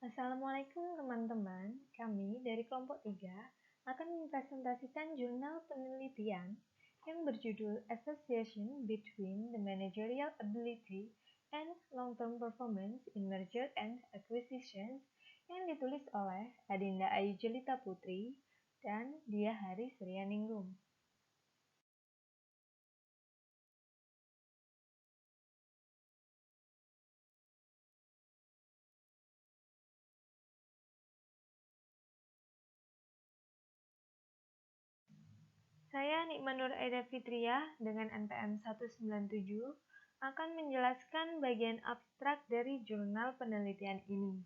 Assalamualaikum teman-teman, kami dari kelompok 3 akan mempresentasikan jurnal penelitian yang berjudul Association Between the Managerial Ability and Long-Term Performance in Merger and Acquisitions yang ditulis oleh Adinda Ayu Jelita Putri dan Dia Hari Suryaningrum. Saya Nikma Nur Aida Fitriah dengan NPM 197 akan menjelaskan bagian abstrak dari jurnal penelitian ini.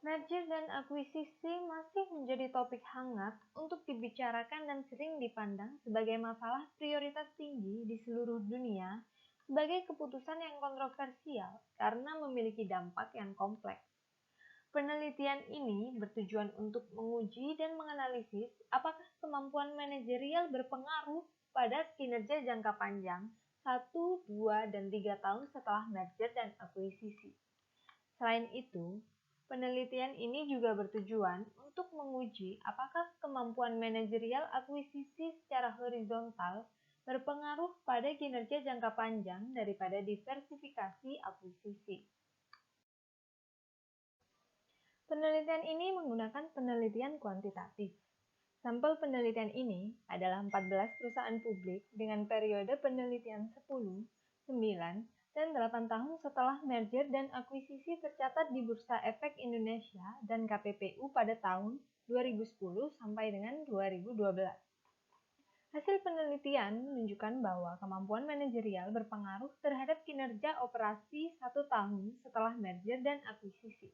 Merger dan akuisisi masih menjadi topik hangat untuk dibicarakan dan sering dipandang sebagai masalah prioritas tinggi di seluruh dunia sebagai keputusan yang kontroversial karena memiliki dampak yang kompleks. Penelitian ini bertujuan untuk menguji dan menganalisis apakah kemampuan manajerial berpengaruh pada kinerja jangka panjang 1, 2, dan 3 tahun setelah merger dan akuisisi. Selain itu, penelitian ini juga bertujuan untuk menguji apakah kemampuan manajerial akuisisi secara horizontal berpengaruh pada kinerja jangka panjang daripada diversifikasi akuisisi. Penelitian ini menggunakan penelitian kuantitatif. Sampel penelitian ini adalah 14 perusahaan publik dengan periode penelitian 10, 9, dan 8 tahun setelah merger dan akuisisi tercatat di Bursa Efek Indonesia dan KPPU pada tahun 2010 sampai dengan 2012. Hasil penelitian menunjukkan bahwa kemampuan manajerial berpengaruh terhadap kinerja operasi 1 tahun setelah merger dan akuisisi.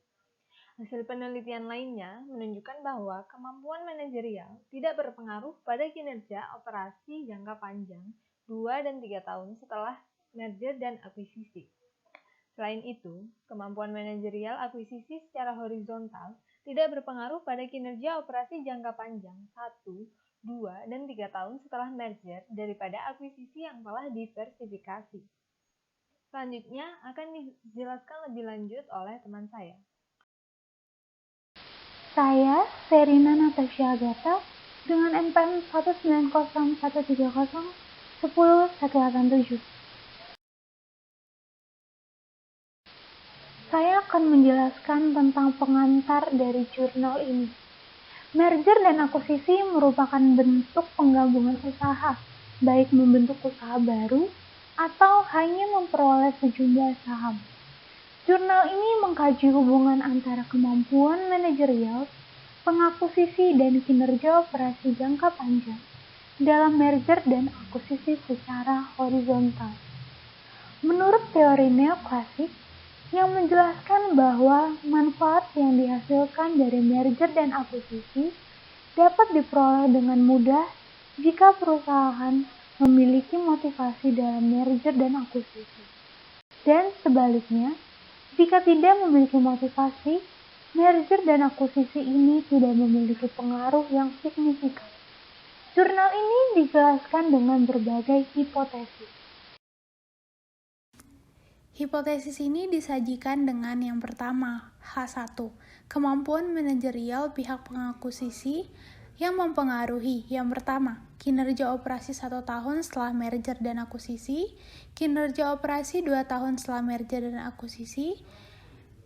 Hasil penelitian lainnya menunjukkan bahwa kemampuan manajerial tidak berpengaruh pada kinerja operasi jangka panjang 2 dan 3 tahun setelah merger dan akuisisi. Selain itu, kemampuan manajerial akuisisi secara horizontal tidak berpengaruh pada kinerja operasi jangka panjang 1, 2, dan 3 tahun setelah merger daripada akuisisi yang telah diversifikasi. Selanjutnya akan dijelaskan lebih lanjut oleh teman saya. Saya, Serina Natasha Agatha, dengan NPM 19013010187. Saya akan menjelaskan tentang pengantar dari jurnal ini. Merger dan akuisisi merupakan bentuk penggabungan usaha, baik membentuk usaha baru atau hanya memperoleh sejumlah saham. Jurnal ini mengkaji hubungan antara kemampuan manajerial, pengakuisisi, dan kinerja operasi jangka panjang dalam merger dan akuisisi secara horizontal. Menurut teori neoklasik, yang menjelaskan bahwa manfaat yang dihasilkan dari merger dan akuisisi dapat diperoleh dengan mudah jika perusahaan memiliki motivasi dalam merger dan akuisisi. Dan sebaliknya, jika tidak memiliki motivasi, merger dan akuisisi ini tidak memiliki pengaruh yang signifikan. Jurnal ini dijelaskan dengan berbagai hipotesis. Hipotesis ini disajikan dengan yang pertama, H1, kemampuan manajerial pihak pengakuisisi yang mempengaruhi. Yang pertama, kinerja operasi 1 tahun setelah merger dan akuisisi, kinerja operasi 2 tahun setelah merger dan akuisisi,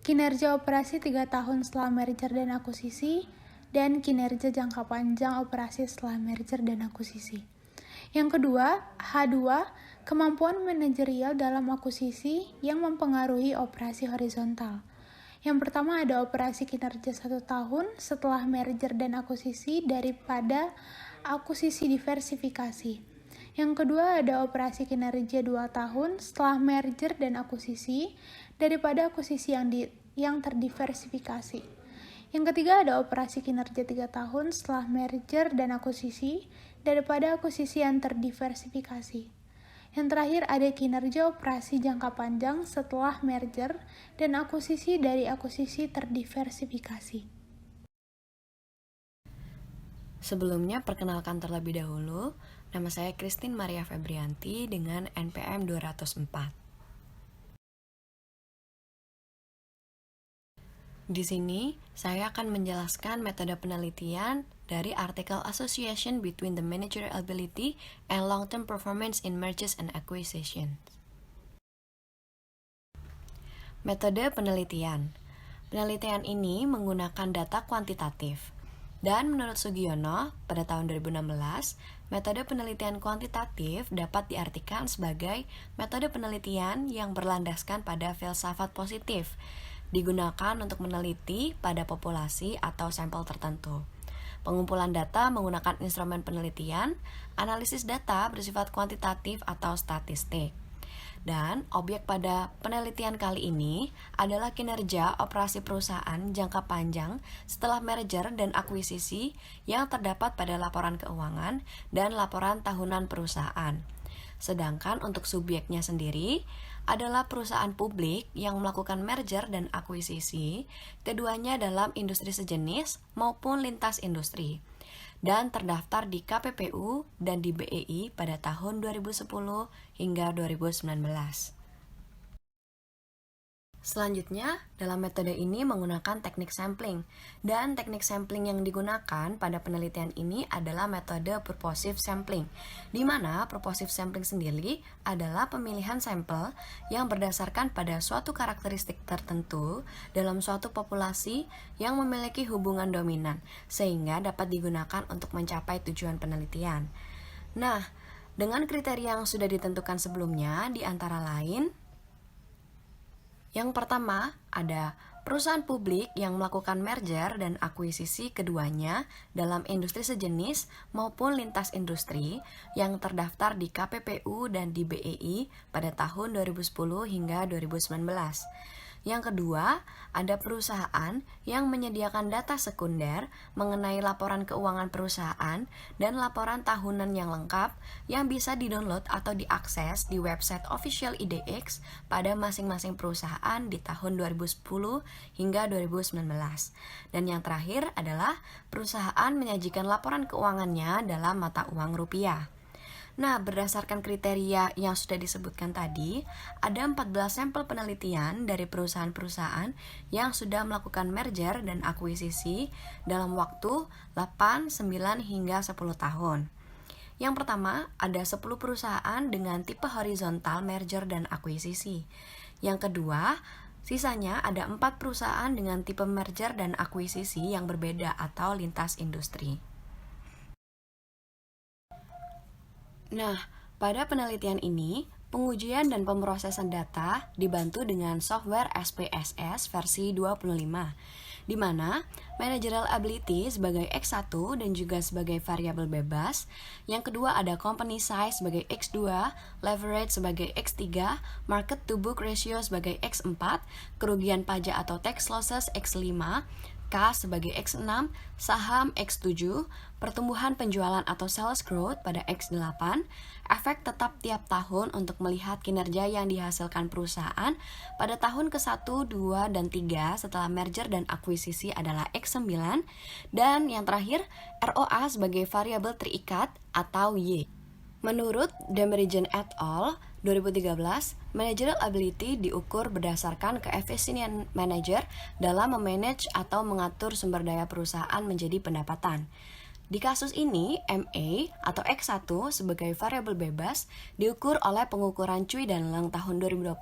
kinerja operasi 3 tahun setelah merger dan akuisisi, dan kinerja jangka panjang operasi setelah merger dan akuisisi. Yang kedua, H2, kemampuan manajerial dalam akuisisi yang mempengaruhi operasi horizontal. Yang pertama ada operasi kinerja 1 tahun setelah merger dan akuisisi daripada akuisisi diversifikasi. Yang kedua ada operasi kinerja 2 tahun setelah merger dan akuisisi daripada akuisisi yang terdiversifikasi. Yang ketiga ada operasi kinerja 3 tahun setelah merger dan akuisisi daripada akuisisi yang terdiversifikasi. Yang terakhir ada kinerja operasi jangka panjang setelah merger dan akuisisi dari akuisisi terdiversifikasi. Sebelumnya, perkenalkan terlebih dahulu, nama saya Christine Maria Febrianti dengan NPM 204. Di sini, saya akan menjelaskan metode penelitian dari artikel Association between the Managerial Ability and Long-Term Performance in Mergers and Acquisitions. Metode penelitian. Penelitian ini menggunakan data kuantitatif. Dan menurut Sugiono, pada tahun 2016, metode penelitian kuantitatif dapat diartikan sebagai metode penelitian yang berlandaskan pada filsafat positif, digunakan untuk meneliti pada populasi atau sampel tertentu. Pengumpulan data menggunakan instrumen penelitian, analisis data bersifat kuantitatif atau statistik. Dan objek pada penelitian kali ini adalah kinerja operasi perusahaan jangka panjang setelah merger dan akuisisi yang terdapat pada laporan keuangan dan laporan tahunan perusahaan. Sedangkan untuk subjeknya sendiri adalah perusahaan publik yang melakukan merger dan akuisisi, keduanya dalam industri sejenis maupun lintas industri, dan terdaftar di KPPU dan di BEI pada tahun 2010 hingga 2019. Selanjutnya, dalam metode ini menggunakan teknik sampling, dan teknik sampling yang digunakan pada penelitian ini adalah metode purposive sampling, di mana purposive sampling sendiri adalah pemilihan sampel yang berdasarkan pada suatu karakteristik tertentu dalam suatu populasi yang memiliki hubungan dominan, sehingga dapat digunakan untuk mencapai tujuan penelitian. Nah, dengan kriteria yang sudah ditentukan sebelumnya, di antara lain, yang pertama, ada perusahaan publik yang melakukan merger dan akuisisi keduanya dalam industri sejenis maupun lintas industri yang terdaftar di KPPU dan di BEI pada tahun 2010 hingga 2019. Yang kedua, ada perusahaan yang menyediakan data sekunder mengenai laporan keuangan perusahaan dan laporan tahunan yang lengkap yang bisa didownload atau diakses di website official IDX pada masing-masing perusahaan di tahun 2010 hingga 2019. Dan yang terakhir adalah perusahaan menyajikan laporan keuangannya dalam mata uang rupiah. Nah, berdasarkan kriteria yang sudah disebutkan tadi, ada 14 sampel penelitian dari perusahaan-perusahaan yang sudah melakukan merger dan akuisisi dalam waktu 8, 9, hingga 10 tahun. Yang pertama, ada 10 perusahaan dengan tipe horizontal merger dan akuisisi. Yang kedua, sisanya ada 4 perusahaan dengan tipe merger dan akuisisi yang berbeda atau lintas industri. Nah, pada penelitian ini, pengujian dan pemrosesan data dibantu dengan software SPSS versi 25, di mana managerial ability sebagai X1 dan juga sebagai variabel bebas, yang kedua ada company size sebagai X2, leverage sebagai X3, market to book ratio sebagai X4, kerugian pajak atau tax losses X5, K sebagai X6, saham X7, pertumbuhan penjualan atau sales growth pada X8, efek tetap tiap tahun untuk melihat kinerja yang dihasilkan perusahaan pada tahun ke-1, 2, dan 3 setelah merger dan akuisisi adalah X9, dan yang terakhir ROA sebagai variabel terikat atau Y. Menurut Demerigen et al. 2013, managerial ability diukur berdasarkan keefisienan manajer dalam memanage atau mengatur sumber daya perusahaan menjadi pendapatan. Di kasus ini, MA atau X1 sebagai variabel bebas diukur oleh pengukuran Cui dan Leng tahun 2020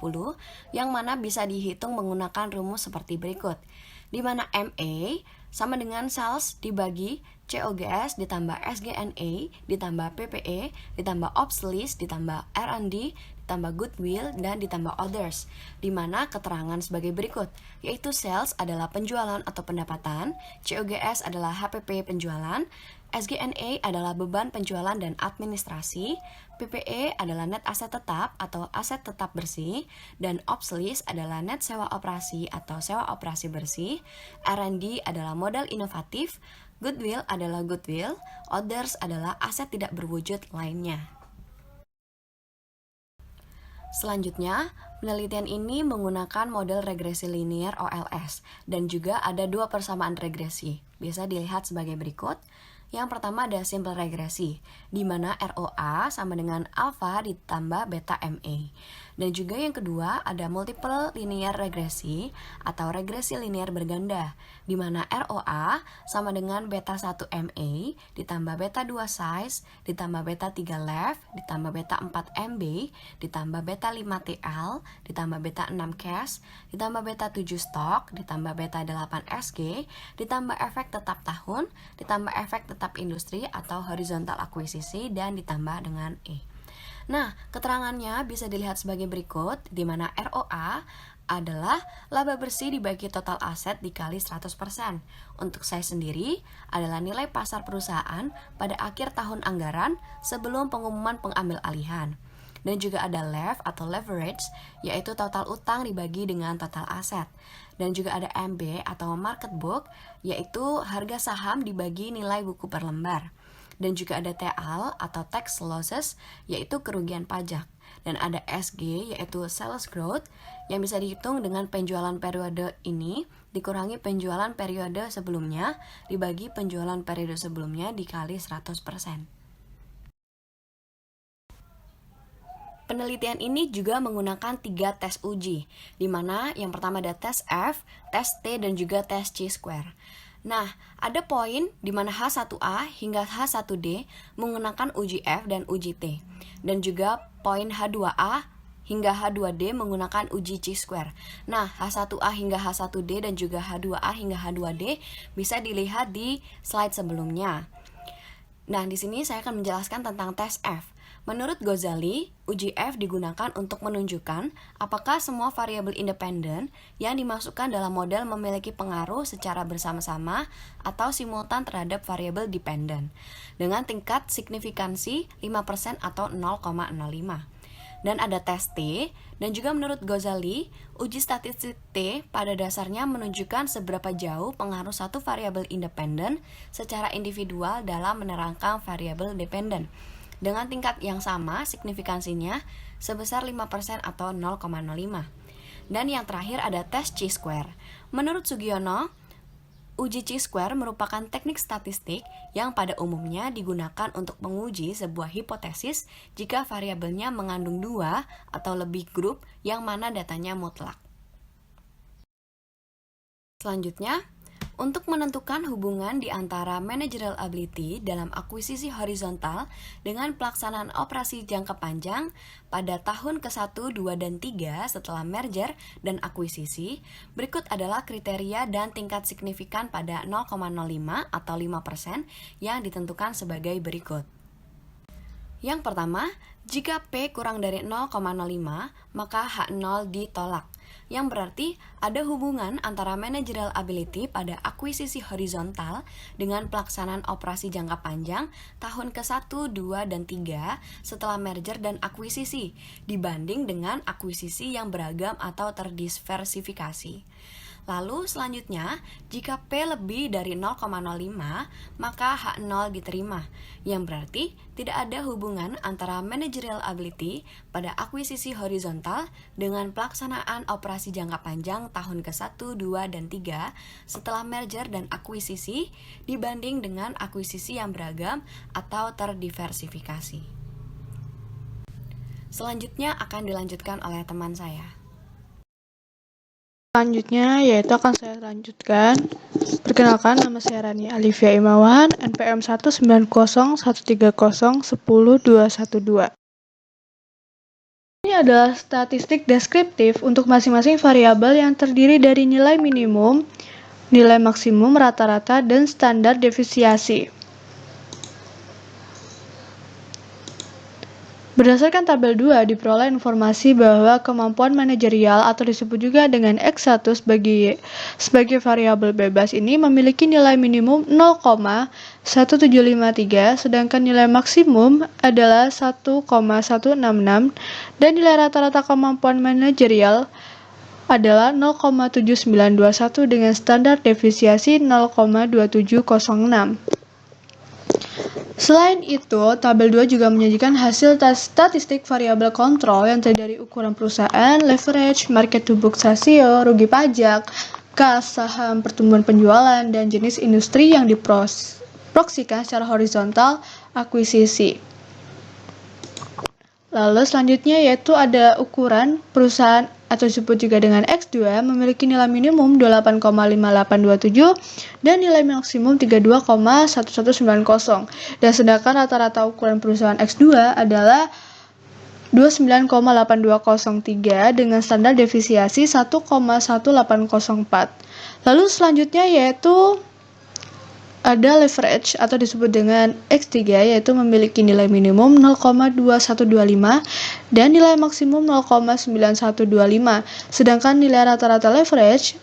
yang mana bisa dihitung menggunakan rumus seperti berikut, di mana MA sama dengan sales dibagi COGS ditambah SG&A ditambah PPE ditambah ops list ditambah R&D ditambah goodwill dan ditambah others, di mana keterangan sebagai berikut, yaitu sales adalah penjualan atau pendapatan, COGS adalah HPP penjualan, SG&A adalah beban penjualan dan administrasi, PPE adalah net aset tetap atau aset tetap bersih, dan ops list adalah net sewa operasi atau sewa operasi bersih, R&D adalah modal inovatif, goodwill adalah goodwill, others adalah aset tidak berwujud lainnya. Selanjutnya, penelitian ini menggunakan model regresi linear OLS dan juga ada 2 persamaan regresi. Bisa dilihat sebagai berikut. Yang pertama ada simple regresi, di mana ROA sama dengan alpha ditambah beta MA. Dan juga yang kedua ada multiple linear regresi atau regresi linear berganda, di mana ROA sama dengan beta 1 MA ditambah beta 2 size ditambah beta 3 left ditambah beta 4 MB ditambah beta 5 TL ditambah beta 6 cash ditambah beta 7 stok ditambah beta 8 SG ditambah efek tetap tahun ditambah efek tetap industri atau horizontal akuisisi dan ditambah dengan E. Nah, keterangannya bisa dilihat sebagai berikut, di mana ROA adalah laba bersih dibagi total aset dikali 100%. Untuk saya sendiri adalah nilai pasar perusahaan pada akhir tahun anggaran sebelum pengumuman pengambil alihan. Dan juga ada LEV atau leverage, yaitu total utang dibagi dengan total aset. Dan juga ada MB atau market book, yaitu harga saham dibagi nilai buku per lembar. Dan juga ada TL atau tax losses, yaitu kerugian pajak. Dan ada SG, yaitu sales growth, yang bisa dihitung dengan penjualan periode ini dikurangi penjualan periode sebelumnya dibagi penjualan periode sebelumnya dikali 100%. Penelitian ini juga menggunakan 3 tes uji, di mana yang pertama ada tes F, tes T, dan juga tes C-square. Nah, ada poin di mana H1A hingga H1D menggunakan uji F dan uji T. Dan juga poin H2A hingga H2D menggunakan uji C-square. Nah, H1A hingga H1D dan juga H2A hingga H2D bisa dilihat di slide sebelumnya. Nah, di sini saya akan menjelaskan tentang tes F. Menurut Ghazali, uji F digunakan untuk menunjukkan apakah semua variabel independen yang dimasukkan dalam model memiliki pengaruh secara bersama-sama atau simultan terhadap variabel dependen dengan tingkat signifikansi 5% atau 0,05. Dan ada tes T, dan juga menurut Ghazali, uji statistik T pada dasarnya menunjukkan seberapa jauh pengaruh satu variabel independen secara individual dalam menerangkan variabel dependen dengan tingkat yang sama signifikansinya sebesar 5% atau 0,05. Dan yang terakhir ada tes C-square. Menurut Sugiono, uji C-square merupakan teknik statistik yang pada umumnya digunakan untuk menguji sebuah hipotesis jika variabelnya mengandung 2 atau lebih grup yang mana datanya mutlak. Selanjutnya, untuk menentukan hubungan di antara managerial ability dalam akuisisi horizontal dengan pelaksanaan operasi jangka panjang pada tahun ke-1, 2, dan 3 setelah merger dan akuisisi, berikut adalah kriteria dan tingkat signifikan pada 0,05 atau 5% yang ditentukan sebagai berikut. Yang pertama, jika P kurang dari 0,05, maka H0 ditolak, yang berarti ada hubungan antara managerial ability pada akuisisi horizontal dengan pelaksanaan operasi jangka panjang tahun ke-1, 2, dan 3 setelah merger dan akuisisi dibanding dengan akuisisi yang beragam atau terdiversifikasi. Lalu selanjutnya, jika P lebih dari 0,05, maka H0 diterima, yang berarti tidak ada hubungan antara managerial ability pada akuisisi horizontal dengan pelaksanaan operasi jangka panjang tahun ke-1, 2, dan 3 setelah merger dan akuisisi dibanding dengan akuisisi yang beragam atau terdiversifikasi. Selanjutnya akan dilanjutkan oleh teman saya. Selanjutnya, yaitu akan saya lanjutkan. Perkenalkan, nama saya Rani Alivia Imawan, NPM 19013010212. Ini adalah statistik deskriptif untuk masing-masing variabel yang terdiri dari nilai minimum, nilai maksimum rata-rata, dan standar deviasi. Berdasarkan tabel 2, diperoleh informasi bahwa kemampuan manajerial atau disebut juga dengan X1 sebagai variabel bebas ini memiliki nilai minimum 0,1753, sedangkan nilai maksimum adalah 1,166, dan nilai rata-rata kemampuan manajerial adalah 0,7921 dengan standar deviasi 0,2706. Selain itu, tabel 2 juga menyajikan hasil statistik variabel kontrol yang terdiri dari ukuran perusahaan, leverage, market to book ratio, rugi pajak, kas, saham, pertumbuhan penjualan, dan jenis industri yang diproksikan secara horizontal akuisisi. Lalu selanjutnya yaitu ada ukuran perusahaan atau disebut juga dengan X2 memiliki nilai minimum 28,5827 dan nilai maksimum 32,1190. Dan sedangkan rata-rata ukuran perusahaan X2 adalah 29,8203 dengan standar defisiasi 1,1804. Lalu selanjutnya yaitu ada leverage atau disebut dengan X3 yaitu memiliki nilai minimum 0,2125 dan nilai maksimum 0,9125. Sedangkan nilai rata-rata leverage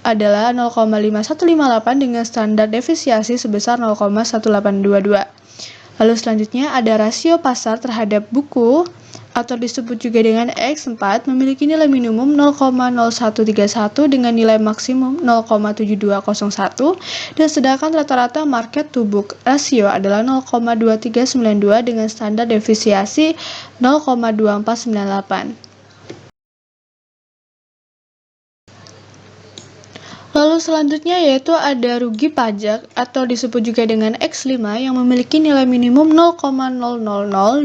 adalah 0,5158 dengan standar defisiasi sebesar 0,1822. Lalu selanjutnya ada rasio pasar terhadap buku atau disebut juga dengan X4 memiliki nilai minimum 0,0131 dengan nilai maksimum 0,7201 dan sedangkan rata-rata market to book rasio adalah 0,2392 dengan standar defisiasi 0,2498. Lalu selanjutnya yaitu ada rugi pajak atau disebut juga dengan X5 yang memiliki nilai minimum 0,000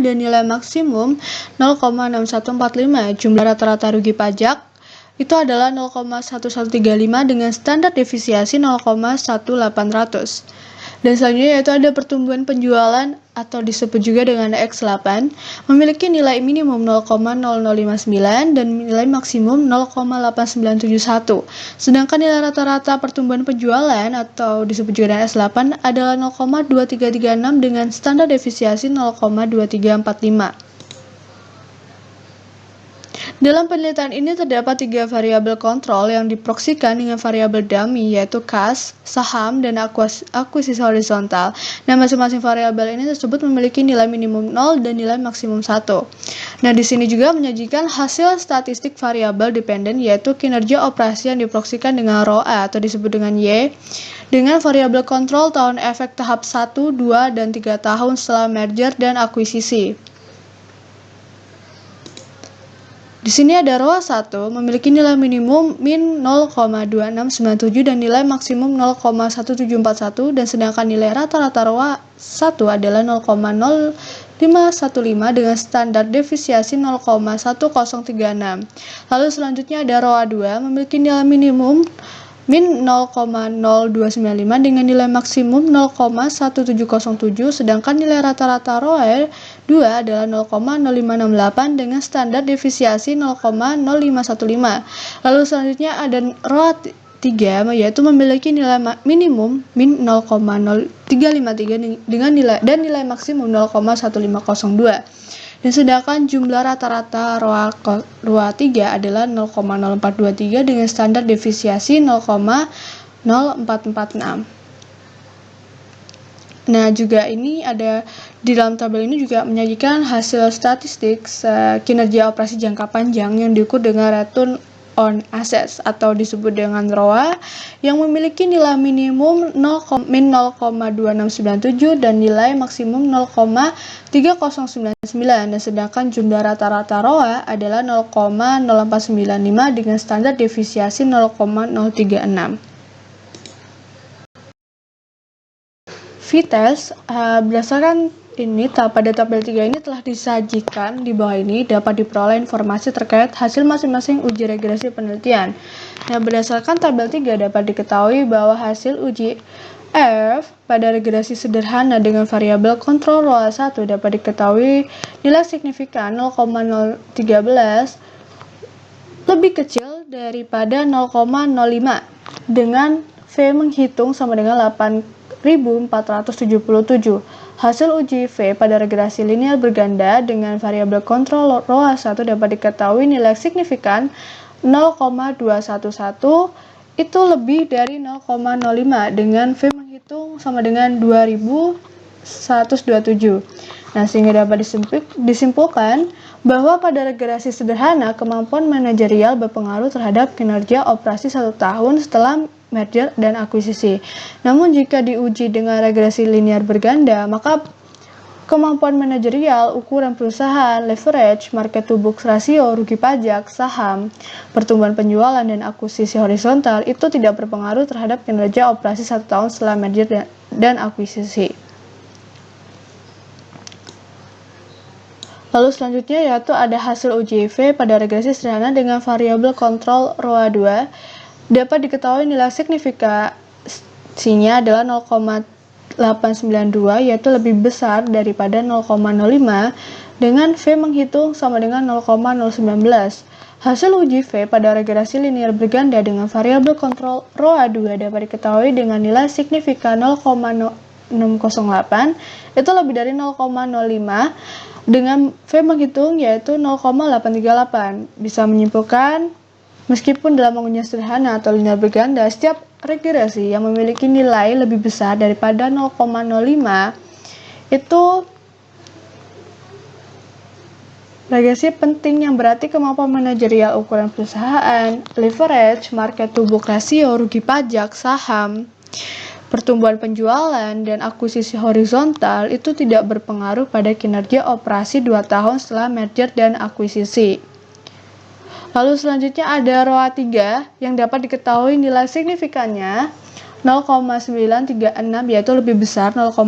dan nilai maksimum 0,6145. Jumlah rata-rata rugi pajak itu adalah 0,1135 dengan standar defisiasi 0,1800. Dan selanjutnya yaitu ada pertumbuhan penjualan atau disebut juga dengan X8 memiliki nilai minimum 0,0059 dan nilai maksimum 0,8971. Sedangkan nilai rata-rata pertumbuhan penjualan atau disebut juga dengan S8 adalah 0,2336 dengan standar defisiasi 0,2345. Dalam penelitian ini terdapat 3 variabel kontrol yang diproksikan dengan variabel dummy yaitu kas, saham, dan akuisisi horizontal. Nah, masing-masing variabel ini tersebut memiliki nilai minimum 0 dan nilai maksimum 1. Nah, di sini juga menyajikan hasil statistik variabel dependen yaitu kinerja operasi yang diproksikan dengan ROA atau disebut dengan Y dengan variabel kontrol tahun efek tahap 1, 2, dan 3 tahun setelah merger dan akuisisi. Di sini ada ROA 1 memiliki nilai minimum min 0,2697 dan nilai maksimum 0,1741 dan sedangkan nilai rata-rata ROA 1 adalah 0,0515 dengan standar defisiasi 0,1036. Lalu selanjutnya ada ROA 2 memiliki nilai minimum min 0,0295 dengan nilai maksimum 0,1707 sedangkan nilai rata-rata ROA 2 adalah 0,0568 dengan standar defisiasi 0,0515. Lalu selanjutnya ada ROA 3 yaitu memiliki nilai minimum min 0,0353 dengan nilai maksimum 0,1502. Dan sedangkan jumlah rata-rata ROA 3 adalah 0,0423 dengan standar defisiasi 0,0446. Nah, juga ini ada di dalam tabel ini juga menyajikan hasil statistik kinerja operasi jangka panjang yang diukur dengan return on assets atau disebut dengan ROA yang memiliki nilai minimum min 0,2697 dan nilai maksimum 0,3099 dan sedangkan jumlah rata-rata ROA adalah 0,0495 dengan standar defisiasi 0,036. Vites berdasarkan ini pada tabel 3 ini telah disajikan di bawah ini dapat diperoleh informasi terkait hasil masing-masing uji regresi penelitian. Nah, berdasarkan tabel 3 dapat diketahui bahwa hasil uji F pada regresi sederhana dengan variabel kontrol ROA 1 dapat diketahui nilai signifikan 0,013 lebih kecil daripada 0,05 dengan V menghitung sama dengan 8.477. Hasil uji V pada regresi linear berganda dengan variabel kontrol ROA 1 dapat diketahui nilai signifikan 0,211 itu lebih dari 0,05 dengan V menghitung sama dengan 2127. Nah, sehingga dapat disimpulkan bahwa pada regresi sederhana kemampuan manajerial berpengaruh terhadap kinerja operasi 1 tahun setelah merger dan akuisisi. Namun jika diuji dengan regresi linear berganda, maka kemampuan manajerial, ukuran perusahaan, leverage, market to book rasio, rugi pajak, saham, pertumbuhan penjualan, dan akuisisi horizontal itu tidak berpengaruh terhadap kinerja operasi 1 tahun setelah merger dan akuisisi. Lalu selanjutnya yaitu ada hasil uji IV pada regresi sederhana dengan variabel kontrol ROA2. Dapat diketahui nilai signifikansinya adalah 0,892 yaitu lebih besar daripada 0,05 dengan V menghitung sama dengan 0,019. Hasil uji V pada regresi linear berganda dengan variabel kontrol ROA2 dapat diketahui dengan nilai signifikan 0,608 itu lebih dari 0,05 dengan V menghitung yaitu 0,838. Bisa menyimpulkan, meskipun dalam mengujian sederhana atau linear berganda, setiap regresi yang memiliki nilai lebih besar daripada 0,05 itu regresi penting yang berarti kemampuan manajerial, ukuran perusahaan, leverage, market to book rasio, rugi pajak, saham, pertumbuhan penjualan, dan akuisisi horizontal itu tidak berpengaruh pada kinerja operasi 2 tahun setelah merger dan akuisisi. Lalu selanjutnya ada ROA 3 yang dapat diketahui nilai signifikannya 0,936 yaitu lebih besar 0,05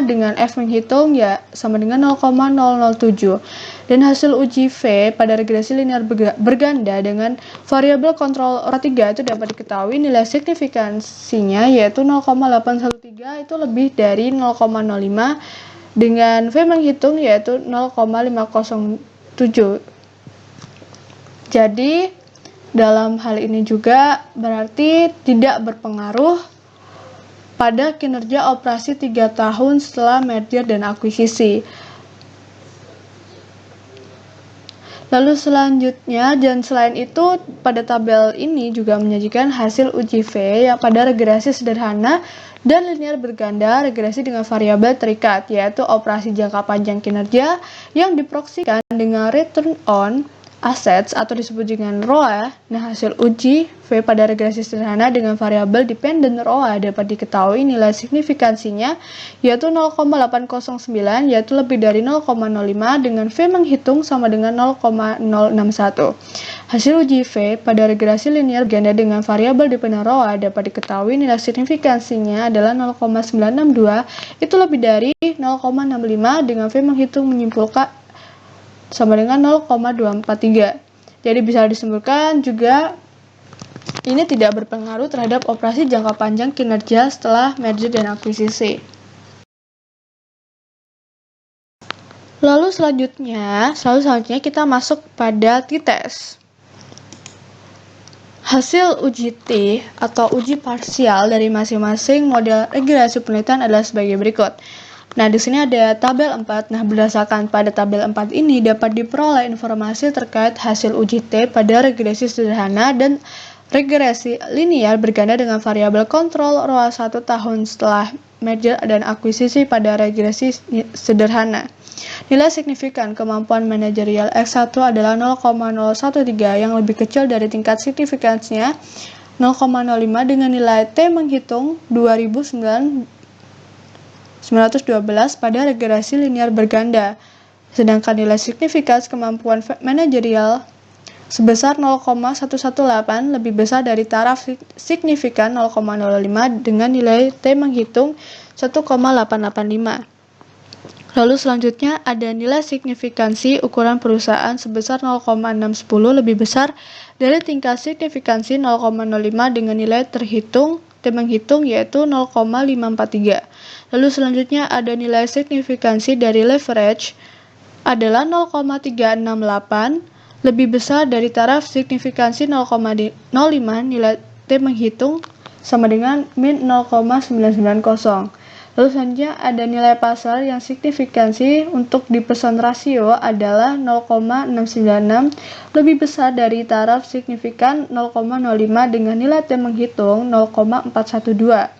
dengan F menghitung ya sama dengan 0,007. Dan hasil uji V pada regresi linear berganda dengan variabel kontrol ROA 3 itu dapat diketahui nilai signifikansinya yaitu 0,813 itu lebih dari 0,05 dengan V menghitung yaitu 0,507. Jadi dalam hal ini juga berarti tidak berpengaruh pada kinerja operasi 3 tahun setelah merger dan akuisisi. Lalu selanjutnya, dan selain itu pada tabel ini juga menyajikan hasil uji V yang pada regresi sederhana dan linear berganda regresi dengan variabel terikat, yaitu operasi jangka panjang kinerja yang diproksikan dengan return on assets atau disebut dengan ROA. Nah, hasil uji V pada regresi sederhana dengan variabel dependent ROA dapat diketahui nilai signifikansinya yaitu 0,809 yaitu lebih dari 0,05 dengan V menghitung sama dengan 0,061. Hasil uji V pada regresi linear berganda dengan variabel dependent ROA dapat diketahui nilai signifikansinya adalah 0,962 itu lebih dari 0,65 dengan V menghitung menyimpulkan sama dengan 0,243. Jadi bisa disimpulkan juga ini tidak berpengaruh terhadap operasi jangka panjang kinerja setelah merger dan akuisisi. Lalu selanjutnya kita masuk pada t-test. Hasil uji T atau uji parsial dari masing-masing model regresi penelitian adalah sebagai berikut. Nah, di sini ada tabel 4. Nah, berdasarkan pada tabel 4 ini dapat diperoleh informasi terkait hasil uji T pada regresi sederhana dan regresi linear berganda dengan variabel kontrol ROA 1 tahun setelah merger dan akuisisi pada regresi sederhana. Nilai signifikan kemampuan manajerial X1 adalah 0,013 yang lebih kecil dari tingkat signifikansinya 0,05 dengan nilai T menghitung 2009 912 pada regresi linear berganda, sedangkan nilai signifikans kemampuan manajerial sebesar 0,118 lebih besar dari taraf signifikan 0,05 dengan nilai T menghitung 1,885. Lalu selanjutnya ada nilai signifikansi ukuran perusahaan sebesar 0,610 lebih besar dari tingkat signifikansi 0,05 dengan nilai T menghitung yaitu 0,543. Lalu selanjutnya ada nilai signifikansi dari leverage adalah 0,368 lebih besar dari taraf signifikansi 0,05 nilai T menghitung sama dengan min 0,990. Lalu selanjutnya ada nilai pasar yang signifikansi untuk dipesan rasio adalah 0,696 lebih besar dari taraf signifikan 0,05 dengan nilai T menghitung 0,412.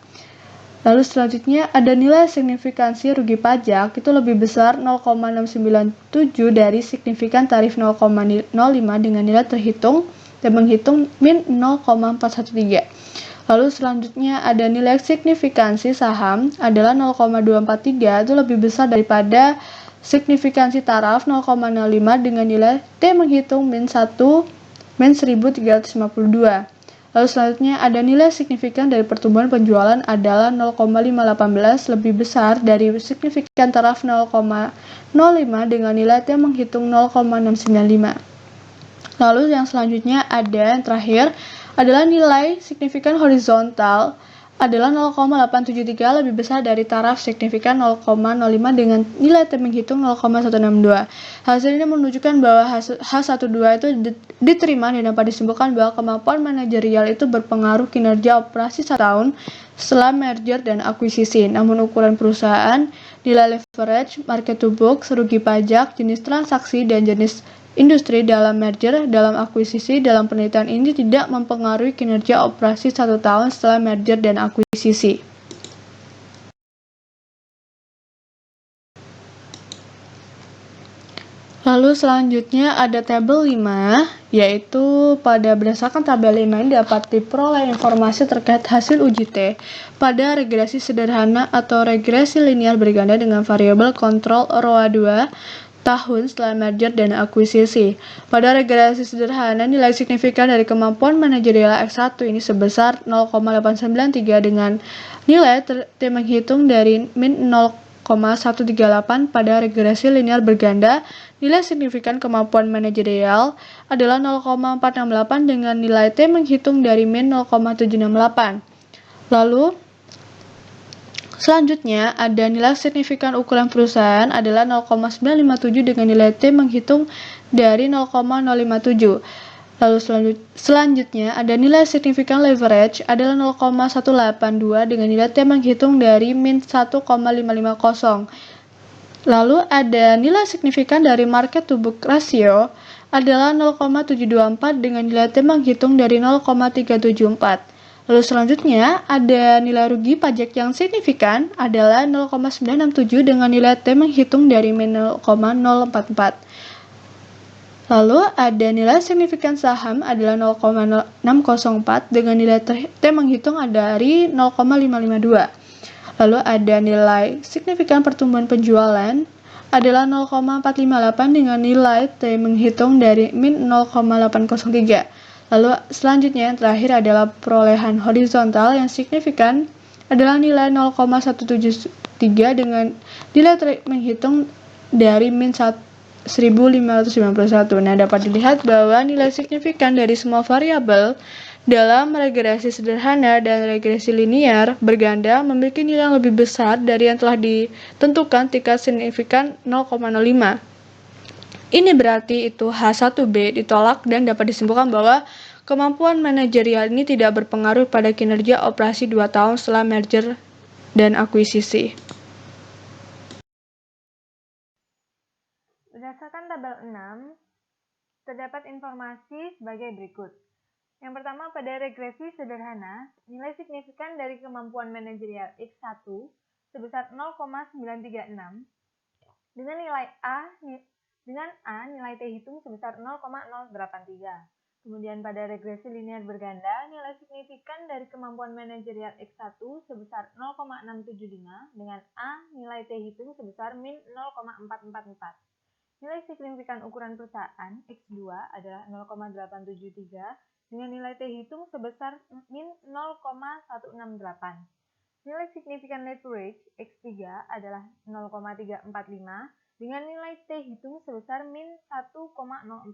Lalu selanjutnya ada nilai signifikansi rugi pajak itu lebih besar 0,697 dari signifikan tarif 0,05 dengan nilai terhitung dan menghitung min 0,413. Lalu selanjutnya ada nilai signifikansi saham adalah 0,243, itu lebih besar daripada signifikansi taraf 0,05 dengan nilai T menghitung min 1352. Lalu selanjutnya ada nilai signifikan dari pertumbuhan penjualan adalah 0,518, lebih besar dari signifikan taraf 0,05 dengan nilai T menghitung 0,695. Lalu yang selanjutnya ada yang terakhir adalah nilai signifikan horizontal adalah 0,873, lebih besar dari taraf signifikan 0,05 dengan nilai T menghitung 0,162. Hasil ini menunjukkan bahwa H12 itu diterima dan dapat disimpulkan bahwa kemampuan manajerial itu berpengaruh kinerja operasi 1 tahun setelah merger dan akuisisi. Namun ukuran perusahaan, nilai leverage, market to book, rugi pajak, jenis transaksi, dan jenis industri dalam merger, dalam akuisisi, dalam penelitian ini tidak mempengaruhi kinerja operasi 1 tahun setelah merger dan akuisisi. Lalu selanjutnya ada tabel 5, yaitu berdasarkan tabel 5 ini dapat diperoleh informasi terkait hasil uji T pada regresi sederhana atau regresi linear berganda dengan variabel kontrol ROA2 tahun setelah merger dan akuisisi. Pada regresi sederhana, nilai signifikan dari kemampuan manajerial X1 ini sebesar 0,893 dengan nilai T menghitung dari min 0,138. Pada regresi linear berganda, nilai signifikan kemampuan manajerial adalah 0,468 dengan nilai T menghitung dari min 0,768. Lalu selanjutnya, ada nilai signifikan ukuran perusahaan adalah 0,957 dengan nilai T menghitung dari 0,057. Lalu selanjutnya, ada nilai signifikan leverage adalah 0,182 dengan nilai T menghitung dari min 1,550. Lalu ada nilai signifikan dari market to book ratio adalah 0,724 dengan nilai T menghitung dari 0,374. Lalu selanjutnya, ada nilai rugi pajak yang signifikan adalah 0,967 dengan nilai T menghitung dari min 0,044. Lalu ada nilai signifikan saham adalah 0,604 dengan nilai T menghitung dari 0,552. Lalu ada nilai signifikan pertumbuhan penjualan adalah 0,458 dengan nilai T menghitung dari min 0,803. Lalu selanjutnya yang terakhir adalah perolehan horizontal yang signifikan adalah nilai 0,173 dengan nilai menghitung dari min 1591. Nah, dapat dilihat bahwa nilai signifikan dari semua variabel dalam regresi sederhana dan regresi linear berganda memiliki nilai yang lebih besar dari yang telah ditentukan tingkat signifikan 0,05. Ini berarti itu H1B ditolak dan dapat disimpulkan bahwa kemampuan manajerial ini tidak berpengaruh pada kinerja operasi 2 tahun setelah merger dan akuisisi. Berdasarkan tabel 6, terdapat informasi sebagai berikut. Yang pertama, pada regresi sederhana, nilai signifikan dari kemampuan manajerial X1 sebesar 0,936 dengan A nilai T hitung sebesar 0,083. Kemudian pada regresi linear berganda, nilai signifikan dari kemampuan manajerial X1 sebesar 0,675 dengan A nilai T hitung sebesar min 0,444. Nilai signifikan ukuran perusahaan X2 adalah 0,873 dengan nilai T hitung sebesar min 0,168. Nilai signifikan leverage X3 adalah 0,345 dengan nilai T hitung sebesar min 1,042.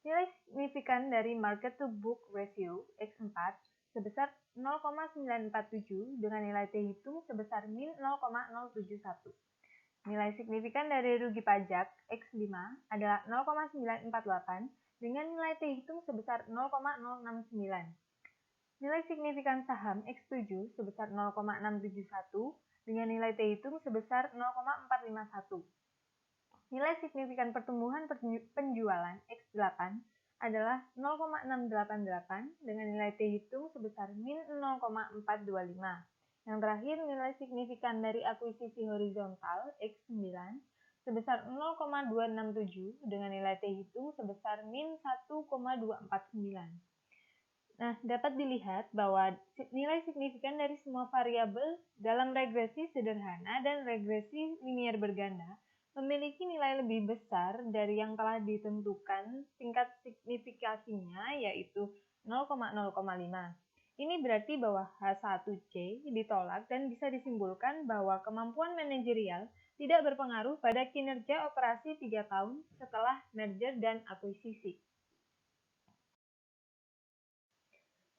Nilai signifikan dari market to book ratio X4 sebesar 0,947 dengan nilai T hitung sebesar min 0,071. Nilai signifikan dari rugi pajak X5 adalah 0,948 dengan nilai T hitung sebesar 0,069. Nilai signifikan saham X7 sebesar 0,671 dengan nilai T hitung sebesar 0,451. Nilai signifikan pertumbuhan penjualan X8 adalah 0,688 dengan nilai T hitung sebesar min 0,425. Yang terakhir, nilai signifikan dari akuisisi horizontal X9 sebesar 0,267 dengan nilai T hitung sebesar min 1,249. Nah, dapat dilihat bahwa nilai signifikan dari semua variabel dalam regresi sederhana dan regresi linier berganda memiliki nilai lebih besar dari yang telah ditentukan tingkat signifikasinya, yaitu 0,0,5. Ini berarti bahwa H1C ditolak dan bisa disimpulkan bahwa kemampuan manajerial tidak berpengaruh pada kinerja operasi 3 tahun setelah merger dan akuisisi.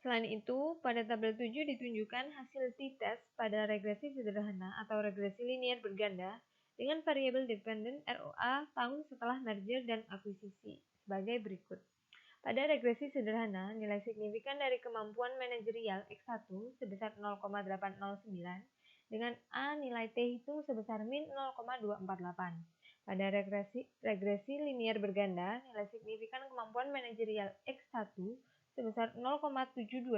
Selain itu, pada tabel 7 ditunjukkan hasil t-test pada regresi sederhana atau regresi linier berganda dengan variabel dependent ROA tahun setelah merger dan akuisisi sebagai berikut. Pada regresi sederhana, nilai signifikan dari kemampuan manajerial X1 sebesar 0,809 dengan A nilai T hitung sebesar min 0,248. Pada regresi linier berganda, nilai signifikan kemampuan manajerial X1 sebesar 0,722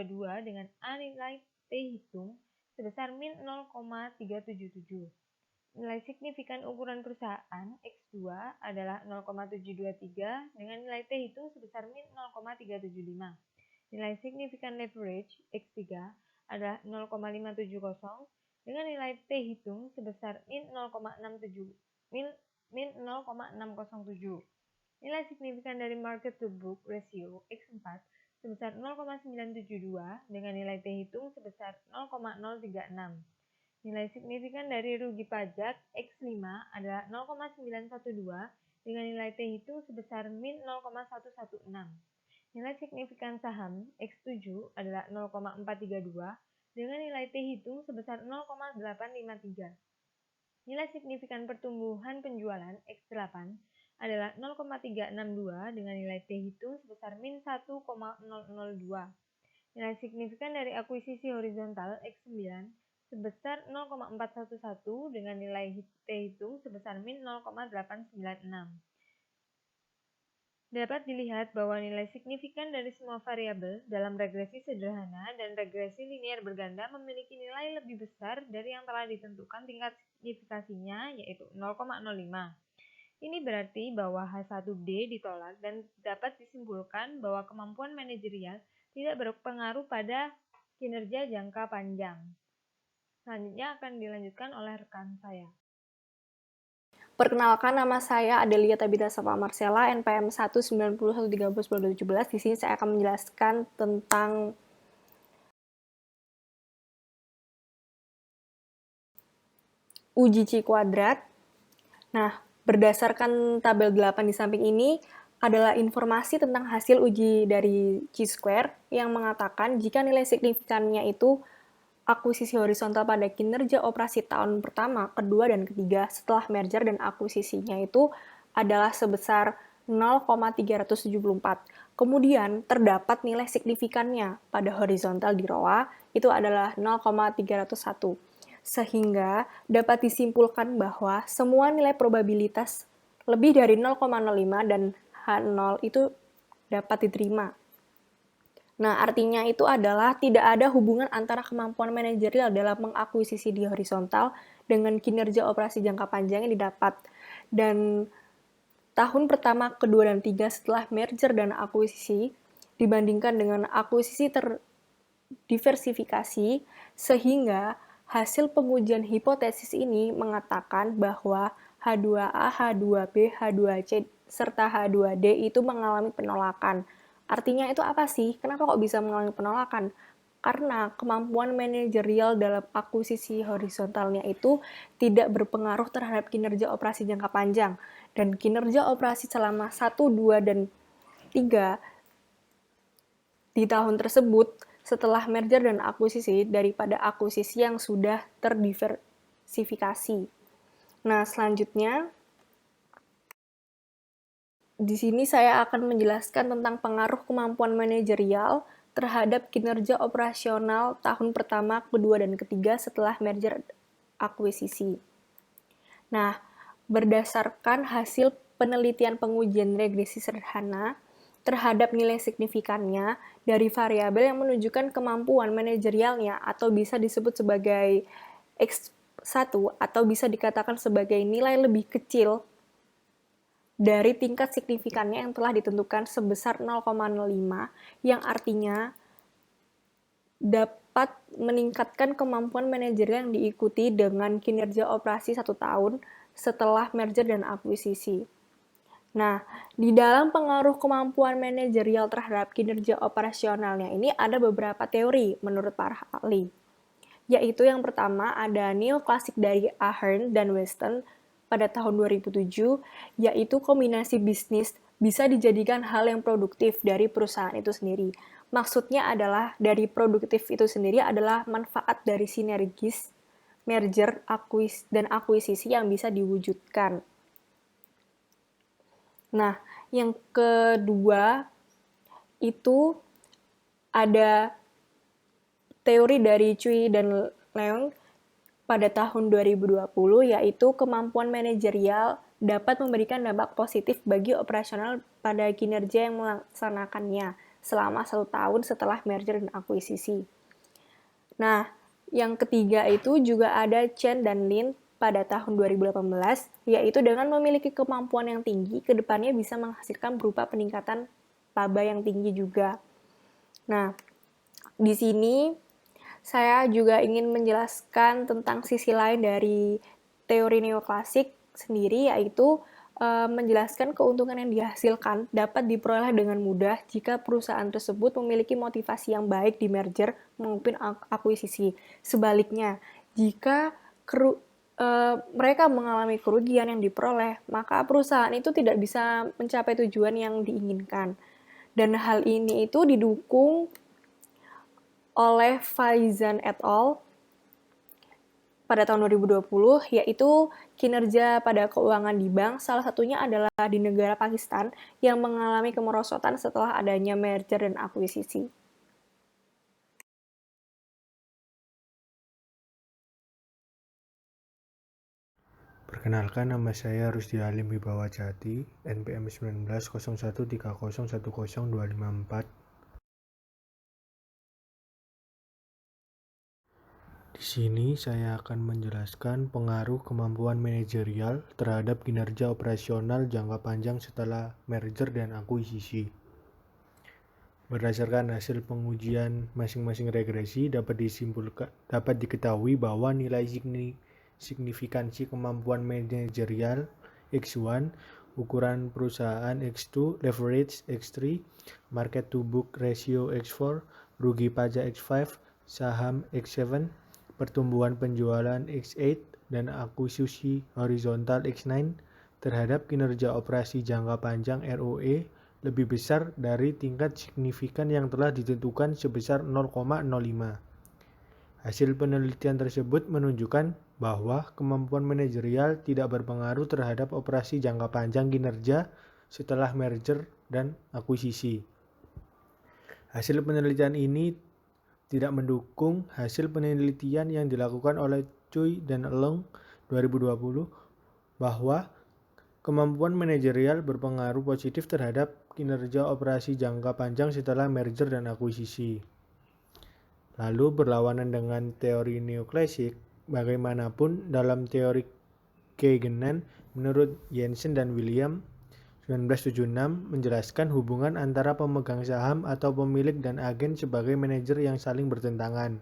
dengan A nilai T hitung sebesar min 0,377. Nilai signifikan ukuran perusahaan X2 adalah 0,723 dengan nilai T hitung sebesar min 0,375. Nilai signifikan leverage X3 adalah 0,570 dengan nilai T hitung sebesar min 0,607. Nilai signifikan dari market to book ratio X4 sebesar 0,972 dengan nilai T hitung sebesar 0,036. Nilai signifikan dari rugi pajak X5 adalah 0,912 dengan nilai T hitung sebesar min 0,116. Nilai signifikan saham X7 adalah 0,432 dengan nilai T hitung sebesar 0,853. Nilai signifikan pertumbuhan penjualan X8 adalah 0,362 dengan nilai T hitung sebesar min 1,002. Nilai signifikan dari akuisisi horizontal X9 sebesar 0,411 dengan nilai T hitung sebesar min 0,896. Dapat dilihat bahwa nilai signifikan dari semua variabel dalam regresi sederhana dan regresi linier berganda memiliki nilai lebih besar dari yang telah ditentukan tingkat signifikasinya, yaitu 0,05. Ini berarti bahwa H1D ditolak dan dapat disimpulkan bahwa kemampuan manajerial tidak berpengaruh pada kinerja jangka panjang. Selanjutnya akan dilanjutkan oleh rekan saya. Perkenalkan, nama saya Adelia Tabita Sapa Marcella, NPM 190130917. Di sini saya akan menjelaskan tentang uji C kuadrat. Nah, berdasarkan tabel 8 di samping ini adalah informasi tentang hasil uji dari C-square yang mengatakan jika nilai signifikannya itu akuisisi horizontal pada kinerja operasi tahun pertama, kedua, dan ketiga setelah merger dan akuisisinya itu adalah sebesar 0,374. Kemudian terdapat nilai signifikannya pada horizontal di ROA itu adalah 0,301. Sehingga dapat disimpulkan bahwa semua nilai probabilitas lebih dari 0,05 dan H0 itu dapat diterima. Nah, artinya itu adalah tidak ada hubungan antara kemampuan manajerial dalam mengakuisisi di horizontal dengan kinerja operasi jangka panjang yang didapat. Dan tahun pertama, kedua, dan tiga setelah merger dan akuisisi dibandingkan dengan akuisisi terdiversifikasi, sehingga hasil pengujian hipotesis ini mengatakan bahwa H2A, H2B, H2C, serta H2D itu mengalami penolakan. Artinya itu apa sih? Kenapa kok bisa mengalami penolakan? Karena kemampuan manajerial dalam akuisisi horizontalnya itu tidak berpengaruh terhadap kinerja operasi jangka panjang. Dan kinerja operasi selama 1, 2, dan 3 di tahun tersebut setelah merger dan akuisisi daripada akuisisi yang sudah terdiversifikasi. Nah, selanjutnya di sini saya akan menjelaskan tentang pengaruh kemampuan manajerial terhadap kinerja operasional tahun pertama, kedua, dan ketiga setelah merger akuisisi. Nah, berdasarkan hasil penelitian pengujian regresi sederhana terhadap nilai signifikannya dari variabel yang menunjukkan kemampuan manajerialnya atau bisa disebut sebagai X1 atau bisa dikatakan sebagai nilai lebih kecil dari tingkat signifikannya yang telah ditentukan sebesar 0,05 yang artinya dapat meningkatkan kemampuan manajerial yang diikuti dengan kinerja operasi 1 tahun setelah merger dan akuisisi. Nah, di dalam pengaruh kemampuan manajerial terhadap kinerja operasionalnya ini ada beberapa teori menurut para ahli. Yaitu yang pertama ada neoklasik dari Ahern dan Weston pada tahun 2007, yaitu kombinasi bisnis bisa dijadikan hal yang produktif dari perusahaan itu sendiri. Maksudnya adalah dari produktif itu sendiri adalah manfaat dari sinergis, merger, dan akuisisi yang bisa diwujudkan. Nah, yang kedua itu ada teori dari Cui dan Leung pada tahun 2020, yaitu kemampuan manajerial dapat memberikan dampak positif bagi operasional pada kinerja yang melaksanakannya selama 1 tahun setelah merger dan akuisisi. Nah, yang ketiga itu juga ada Chen dan Lin pada tahun 2018, yaitu dengan memiliki kemampuan yang tinggi, kedepannya bisa menghasilkan berupa peningkatan laba yang tinggi juga. Nah, di sini saya juga ingin menjelaskan tentang sisi lain dari teori neoklasik sendiri, yaitu menjelaskan keuntungan yang dihasilkan dapat diperoleh dengan mudah jika perusahaan tersebut memiliki motivasi yang baik di merger maupun akuisisi. Sebaliknya, jika mereka mengalami kerugian yang diperoleh, maka perusahaan itu tidak bisa mencapai tujuan yang diinginkan. Dan hal ini itu didukung oleh Faizan et al. Pada tahun 2020, yaitu kinerja pada keuangan di bank, salah satunya adalah di negara Pakistan yang mengalami kemerosotan setelah adanya merger dan akuisisi. Perkenalkan, nama saya Rusdi Halim Wibawa Jati, NPM 190130100254. Di sini saya akan menjelaskan pengaruh kemampuan manajerial terhadap kinerja operasional jangka panjang setelah merger dan akuisisi. Berdasarkan hasil pengujian masing-masing regresi dapat diketahui bahwa nilai signifikansi kemampuan manajerial X1, ukuran perusahaan X2, leverage X3, market to book ratio X4, rugi pajak X5, saham X7, pertumbuhan penjualan X8, dan akuisisi horizontal X9 terhadap kinerja operasi jangka panjang ROE lebih besar dari tingkat signifikan yang telah ditentukan sebesar 0,05. Hasil penelitian tersebut menunjukkan bahwa kemampuan manajerial tidak berpengaruh terhadap operasi jangka panjang kinerja setelah merger dan akuisisi. Hasil penelitian ini tidak mendukung hasil penelitian yang dilakukan oleh Cui dan Leung 2020 bahwa kemampuan manajerial berpengaruh positif terhadap kinerja operasi jangka panjang setelah merger dan akuisisi. Lalu berlawanan dengan teori neoklasik, bagaimanapun dalam teori Keigenan, menurut Jensen dan William 1976 menjelaskan hubungan antara pemegang saham atau pemilik dan agen sebagai manajer yang saling bertentangan.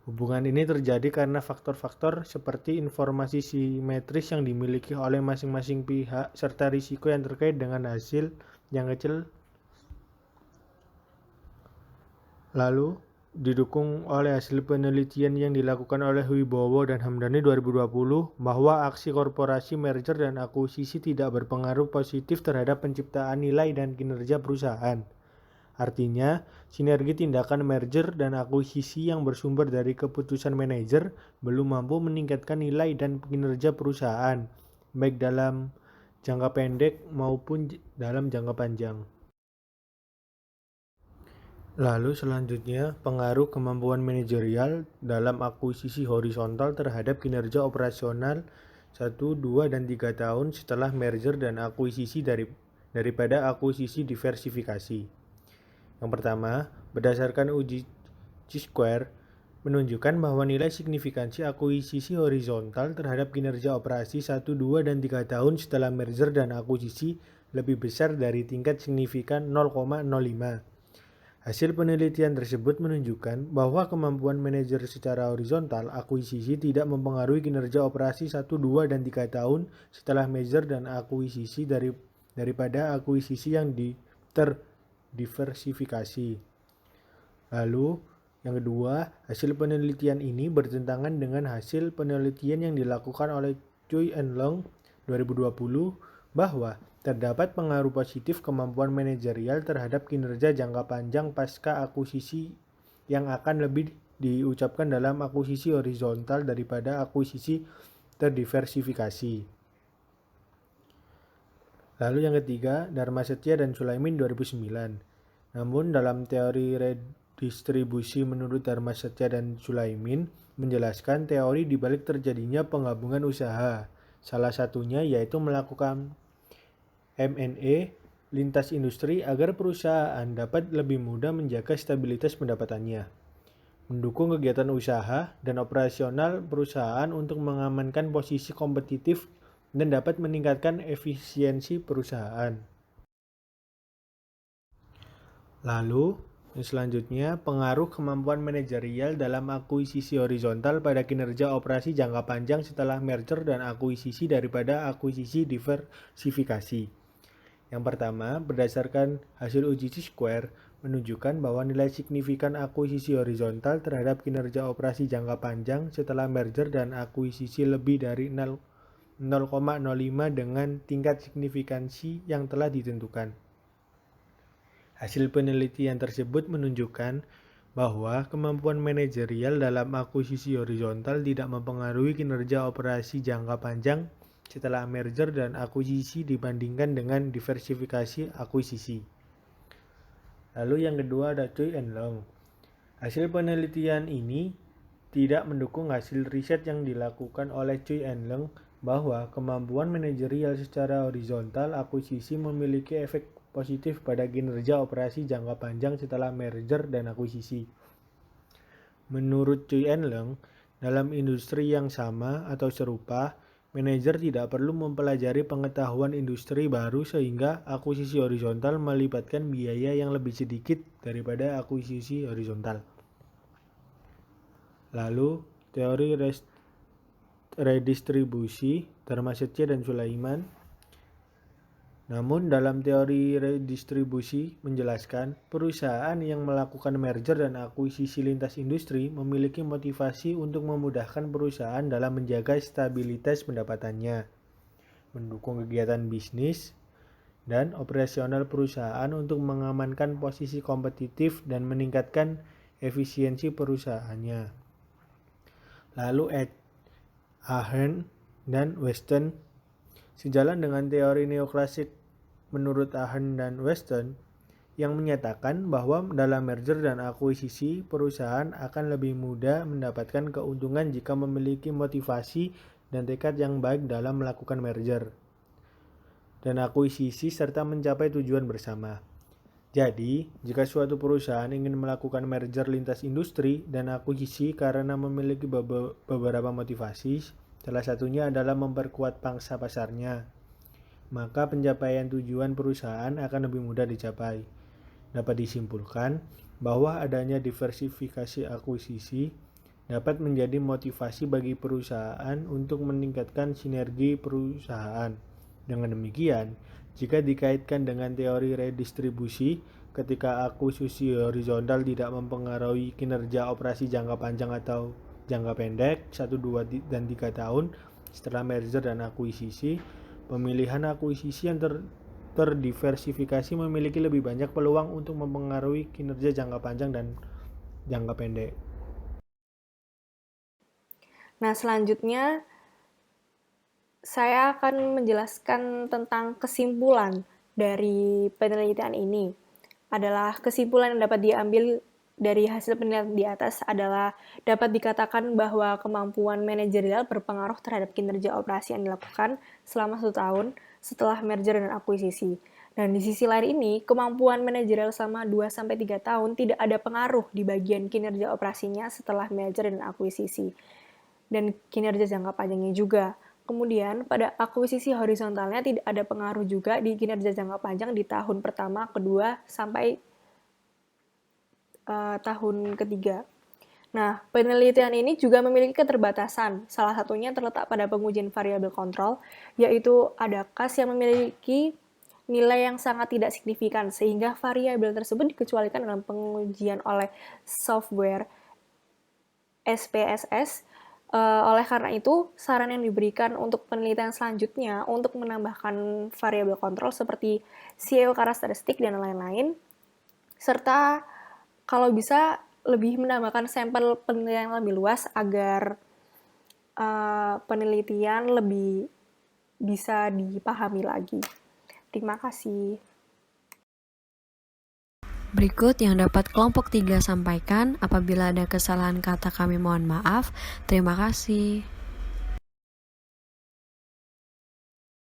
Hubungan ini terjadi karena faktor-faktor seperti informasi simetris yang dimiliki oleh masing-masing pihak serta risiko yang terkait dengan hasil yang kecil, lalu didukung oleh hasil penelitian yang dilakukan oleh Wibowo dan Hamdani 2020 bahwa aksi korporasi merger dan akuisisi tidak berpengaruh positif terhadap penciptaan nilai dan kinerja perusahaan. Artinya, sinergi tindakan merger dan akuisisi yang bersumber dari keputusan manajer belum mampu meningkatkan nilai dan kinerja perusahaan, baik dalam jangka pendek maupun dalam jangka panjang. Lalu selanjutnya, pengaruh kemampuan manajerial dalam akuisisi horizontal terhadap kinerja operasional 1, 2, dan 3 tahun setelah merger dan akuisisi daripada akuisisi diversifikasi. Yang pertama, berdasarkan uji Chi-square, menunjukkan bahwa nilai signifikansi akuisisi horizontal terhadap kinerja operasi 1, 2, dan 3 tahun setelah merger dan akuisisi lebih besar dari tingkat signifikan 0,05. Hasil penelitian tersebut menunjukkan bahwa kemampuan manajer secara horizontal akuisisi tidak mempengaruhi kinerja operasi 1, 2, dan 3 tahun setelah merger dan akuisisi daripada akuisisi yang terdiversifikasi. Lalu, yang kedua, hasil penelitian ini bertentangan dengan hasil penelitian yang dilakukan oleh Choi and Long 2020 bahwa terdapat pengaruh positif kemampuan manajerial terhadap kinerja jangka panjang pasca akuisisi yang akan lebih diucapkan dalam akuisisi horizontal daripada akuisisi terdiversifikasi. Lalu yang ketiga, Dharma Setia dan Sulaiman 2009. Namun dalam teori redistribusi menurut Dharma Setia dan Sulaiman menjelaskan teori dibalik terjadinya penggabungan usaha. Salah satunya yaitu melakukan M&A lintas industri agar perusahaan dapat lebih mudah menjaga stabilitas pendapatannya, mendukung kegiatan usaha dan operasional perusahaan untuk mengamankan posisi kompetitif dan dapat meningkatkan efisiensi perusahaan. Lalu, yang selanjutnya, pengaruh kemampuan manajerial dalam akuisisi horizontal pada kinerja operasi jangka panjang setelah merger dan akuisisi daripada akuisisi diversifikasi. Yang pertama, berdasarkan hasil uji Chi-square menunjukkan bahwa nilai signifikan akuisisi horizontal terhadap kinerja operasi jangka panjang setelah merger dan akuisisi lebih dari 0,05 dengan tingkat signifikansi yang telah ditentukan. Hasil penelitian tersebut menunjukkan bahwa kemampuan manajerial dalam akuisisi horizontal tidak mempengaruhi kinerja operasi jangka panjang setelah merger dan akuisisi dibandingkan dengan diversifikasi akuisisi. Lalu yang kedua ada Choi and Long. Hasil penelitian ini tidak mendukung hasil riset yang dilakukan oleh Choi and Long bahwa kemampuan manajerial secara horizontal akuisisi memiliki efek positif pada kinerja operasi jangka panjang setelah merger dan akuisisi. Menurut Choi and Long, dalam industri yang sama atau serupa, manajer tidak perlu mempelajari pengetahuan industri baru sehingga akuisisi horizontal melibatkan biaya yang lebih sedikit daripada akuisisi horizontal. Lalu, teori redistribusi Dharma Setia dan Sulaiman. Namun dalam teori redistribusi menjelaskan perusahaan yang melakukan merger dan akuisisi lintas industri memiliki motivasi untuk memudahkan perusahaan dalam menjaga stabilitas pendapatannya, mendukung kegiatan bisnis dan operasional perusahaan untuk mengamankan posisi kompetitif dan meningkatkan efisiensi perusahaannya. Lalu Ahern dan Weston sejalan dengan teori neoklasik menurut Ahern dan Weston yang menyatakan bahwa dalam merger dan akuisisi perusahaan akan lebih mudah mendapatkan keuntungan jika memiliki motivasi dan tekad yang baik dalam melakukan merger dan akuisisi serta mencapai tujuan bersama. Jadi, jika suatu perusahaan ingin melakukan merger lintas industri dan akuisisi karena memiliki beberapa motivasi, salah satunya adalah memperkuat pangsa pasarnya, maka pencapaian tujuan perusahaan akan lebih mudah dicapai. Dapat disimpulkan bahwa adanya diversifikasi akuisisi dapat menjadi motivasi bagi perusahaan untuk meningkatkan sinergi perusahaan. Dengan demikian, jika dikaitkan dengan teori redistribusi, ketika akuisisi horizontal tidak mempengaruhi kinerja operasi jangka panjang atau jangka pendek 1, 2, dan 3 tahun setelah merger dan akuisisi, pemilihan akuisisi yang terdiversifikasi memiliki lebih banyak peluang untuk mempengaruhi kinerja jangka panjang dan jangka pendek. Nah, selanjutnya saya akan menjelaskan tentang kesimpulan dari penelitian ini. Adalah kesimpulan yang dapat diambil dari hasil penelitian di atas adalah dapat dikatakan bahwa kemampuan manajerial berpengaruh terhadap kinerja operasi yang dilakukan selama 1 tahun setelah merger dan akuisisi. Dan di sisi lain ini, kemampuan manajerial selama 2-3 tahun tidak ada pengaruh di bagian kinerja operasinya setelah merger dan akuisisi. Dan kinerja jangka panjangnya juga. Kemudian, pada akuisisi horizontalnya tidak ada pengaruh juga di kinerja jangka panjang di tahun pertama, kedua, sampai tahun ketiga. Nah, penelitian ini juga memiliki keterbatasan. Salah satunya terletak pada pengujian variabel kontrol, yaitu ada kas yang memiliki nilai yang sangat tidak signifikan, sehingga variabel tersebut dikecualikan dalam pengujian oleh software SPSS. Oleh karena itu, saran yang diberikan untuk penelitian selanjutnya untuk menambahkan variabel kontrol seperti CEO karakteristik dan lain-lain, serta kalau bisa lebih menambahkan sampel penelitian yang lebih luas agar penelitian lebih bisa dipahami lagi. Terima kasih. Berikut yang dapat kelompok 3 sampaikan. Apabila ada kesalahan kata kami mohon maaf. Terima kasih.